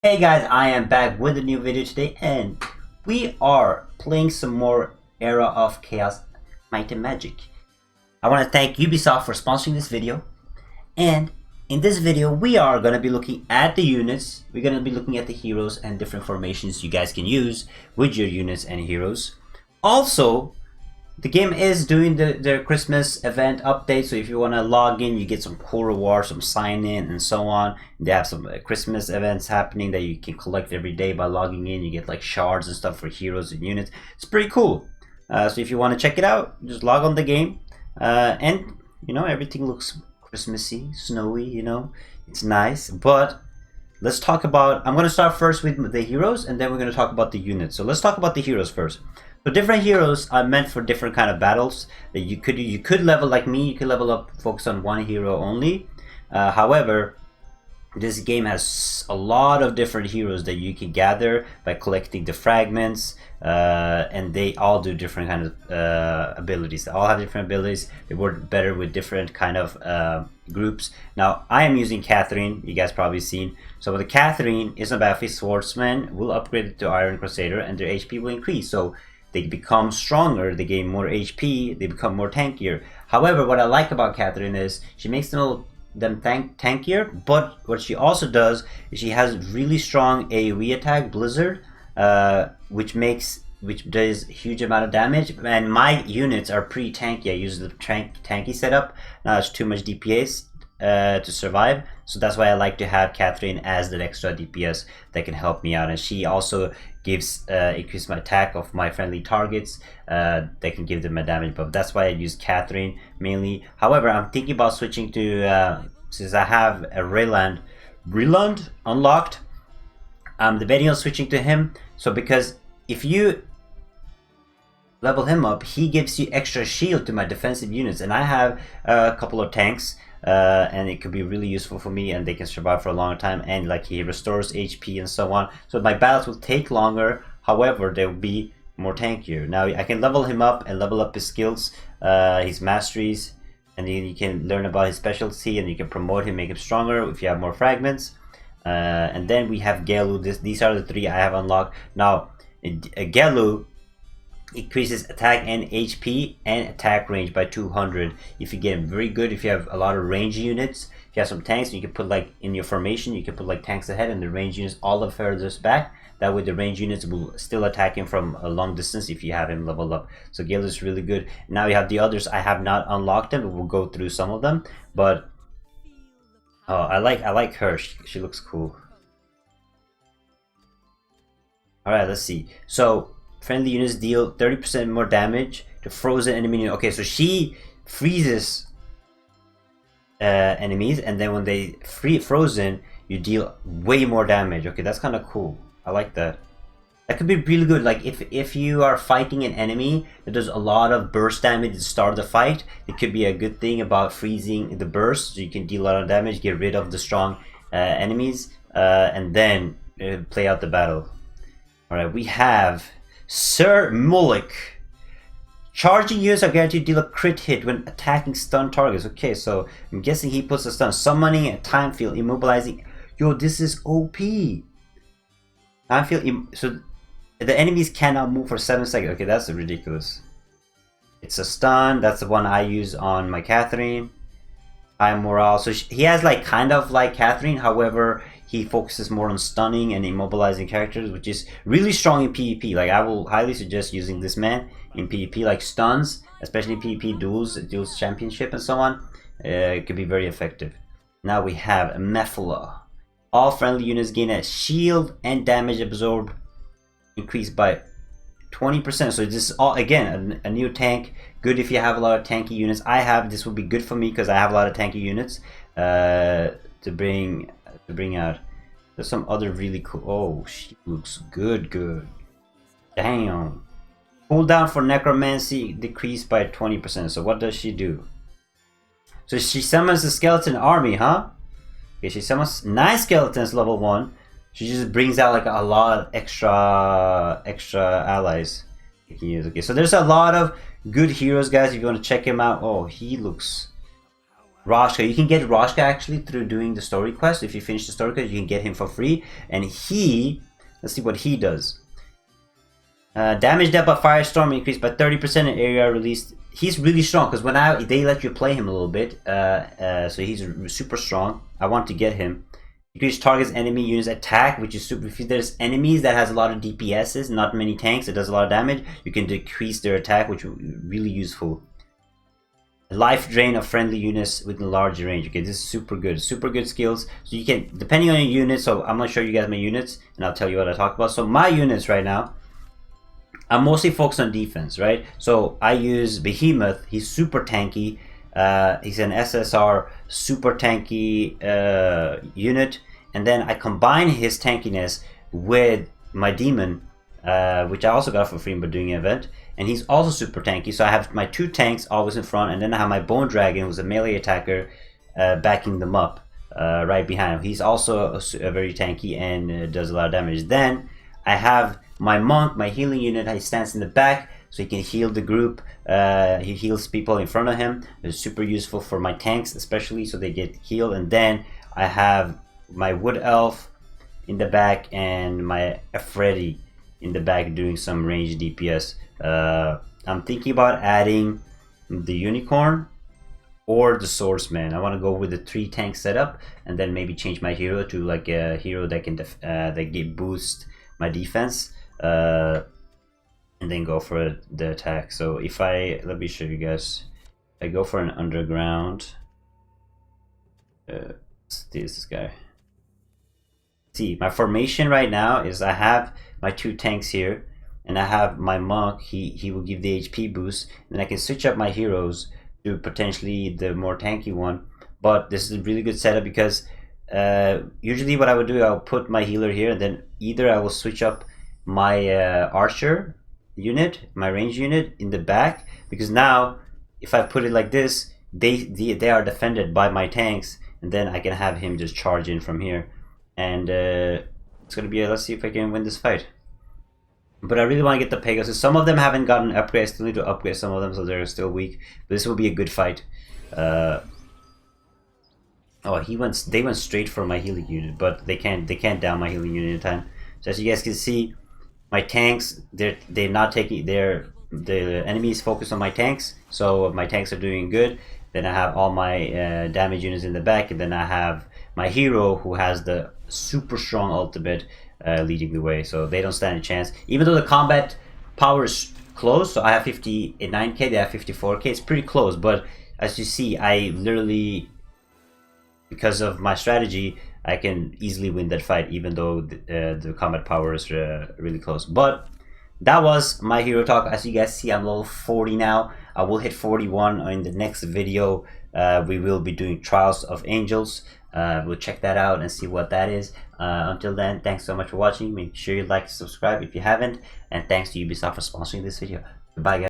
Hey guys, I am back with a new video today and we are playing some more Era of Chaos Might and Magic. I want to thank Ubisoft for sponsoring this video, and in this video we are going to be looking at the units, we're going to be looking at the heroes and different formations you guys can use with your units and heroes. Also, the game is doing their Christmas event update, so if you want to log in, you get some cool rewards, some sign in, and so on. They have some Christmas events happening that you can collect every day by logging in. You get like shards and stuff for heroes and units. It's pretty cool. So if you want to check it out, just log on the game, and everything looks Christmassy, snowy. It's nice. But let's talk about. I'm going to start first with the heroes, and then we're going to talk about the units. So let's talk about the heroes first. So different heroes are meant for different kind of battles. That you could level like me. You could level up, focus on one hero only. However, this game has a lot of different heroes that you can gather by collecting the fragments, and they all do different kind of abilities. They all have different abilities. They work better with different kind of groups. Now I am using Catherine. You guys probably seen. So the Catherine is a battlefield swordsman. Will upgrade it to Iron Crusader, and their HP will increase. So they become stronger, they gain more HP, they become more tankier. However, what I like about Catherine is she makes them tankier, but what she also does is she has really strong AoE attack, Blizzard, which does huge amount of damage. And my units are pretty tanky. I use the tanky setup. Now it's too much DPS to survive, so that's why I like to have Catherine as that extra DPS that can help me out. And she also gives increase my attack of my friendly targets, that can give them a damage buff. That's why I use Catherine mainly. However, I'm thinking about switching to since I have a Rayland unlocked, I'm debating on switching to him. So because if you level him up, he gives you extra shield to my defensive units, and I have a couple of tanks, and it could be really useful for me, and they can survive for a long time, and like he restores HP and so on. So my battles will take longer, however they will be more tankier. Now I can level him up and level up his skills, his masteries, and then you can learn about his specialty, and you can promote him, make him stronger if you have more fragments. And then we have Gelu. These are the three I have unlocked. Now Gelu increases attack and HP and attack range by 200 if you get very good. If you have a lot of range units, if you have some tanks, you can put like in your formation, you can put like tanks ahead and the range units all the furthest back. That way the range units will still attack him from a long distance if you have him leveled up. So Gale is really good. Now you have the others. I have not unlocked them, but we'll go through some of them. But I like her. She looks cool. All right, let's see. So friendly units deal 30% more damage to frozen enemy unit. Okay, so she freezes enemies, and then when they frozen, you deal way more damage. Okay, that's kind of cool. I like that. That could be really good. Like if you are fighting an enemy that does a lot of burst damage at the start of the fight, it could be a good thing about freezing the burst, so you can deal a lot of damage, get rid of the strong enemies, and then play out the battle. All right, we have Sir Mullick. Charging units are guaranteed to deal a crit hit when attacking stun targets. Okay, so I'm guessing he puts a stun. Summoning a time field, immobilizing. Yo, this is OP. Time field. So the enemies cannot move for 7 seconds. Okay, that's ridiculous. It's a stun. That's the one I use on my Catherine. High morale. So he has like kind of like Catherine. However, he focuses more on stunning and immobilizing characters, which is really strong in PvP. Like I will highly suggest using this man in PvP, like stuns, especially PvP duels championship and so on. It could be very effective. Now we have Mephala. All friendly units gain a shield and damage absorb increased by 20%. So this is all again a new tank. Good if you have a lot of tanky units. This will be good for me because I have a lot of tanky units to bring out. There's some other really cool. Oh, she looks good. Damn. Cooldown for necromancy decreased by 20%. So what does she do? So she summons the skeleton army, huh? Okay, she summons 9 skeletons level 1. She just brings out like a lot of extra allies you can use. Okay, so there's a lot of good heroes, guys. If you want to check him out, oh, he looks Roshka. You can get Roshka actually through doing the story quest. If you finish the story quest, you can get him for free. And he, let's see what he does. Damage dealt by Firestorm increased by 30% in area released. He's really strong because when they let you play him a little bit, so he's super strong. I want to get him. Increase target's enemy units attack, which is super. If there's enemies that has a lot of DPSs, not many tanks, it does a lot of damage. You can decrease their attack, which is really useful. Life drain of friendly units within large range. Okay, this is super good skills. So you can, depending on your unit. So I'm gonna show you guys my units, and I'll tell you what I talk about. So my units right now, I'm mostly focused on defense, right? So I use Behemoth. He's super tanky. He's an SSR super tanky unit, and then I combine his tankiness with my demon, which I also got for free by doing an event, and he's also super tanky. So I have my 2 tanks always in front, and then I have my Bone Dragon, who's a melee attacker, backing them up right behind him. He's also a very tanky and does a lot of damage. Then I have my monk, my healing unit. He stands in the back, so he can heal the group. He heals people in front of him. It's super useful for my tanks, especially, so they get healed. And then I have my wood elf in the back and my Freddy in the back doing some ranged DPS. I'm thinking about adding the unicorn or the swordsman. I want to go with the 3 tank setup, and then maybe change my hero to like a hero that can that boost my defense. And then go for the attack. So if let me show you guys. I go for an underground. This guy. See, my formation right now is I have my 2 tanks here, and I have my monk. He will give the HP boost, and then I can switch up my heroes to potentially the more tanky one. But this is a really good setup because usually what I would do, I'll put my healer here, and then either I will switch up my archer unit, my range unit in the back, because now if I put it like this, they are defended by my tanks, and then I can have him just charge in from here, and it's gonna be let's see if I can win this fight. But I really want to get the Pegasus. Some of them haven't gotten upgrades. I still need to upgrade some of them, so they're still weak, but this will be a good fight. Oh, they went straight for my healing unit, but they can't down my healing unit in time. So as you guys can see, my tanks, they're not taking the enemy is focused on my tanks, so my tanks are doing good. Then I have all my damage units in the back, and then I have my hero who has the super strong ultimate leading the way, so they don't stand a chance. Even though the combat power is close, so I have 59k, they have 54k, it's pretty close, but as you see, I literally, because of my strategy, I can easily win that fight, even though the combat power is really close. But that was my hero talk. As you guys see, I'm level 40 now. I will hit 41 in the next video. We will be doing Trials of Angels. We'll check that out and see what that is. Until then, thanks so much for watching. Make sure you like and subscribe if you haven't. And thanks to Ubisoft for sponsoring this video. Goodbye, guys.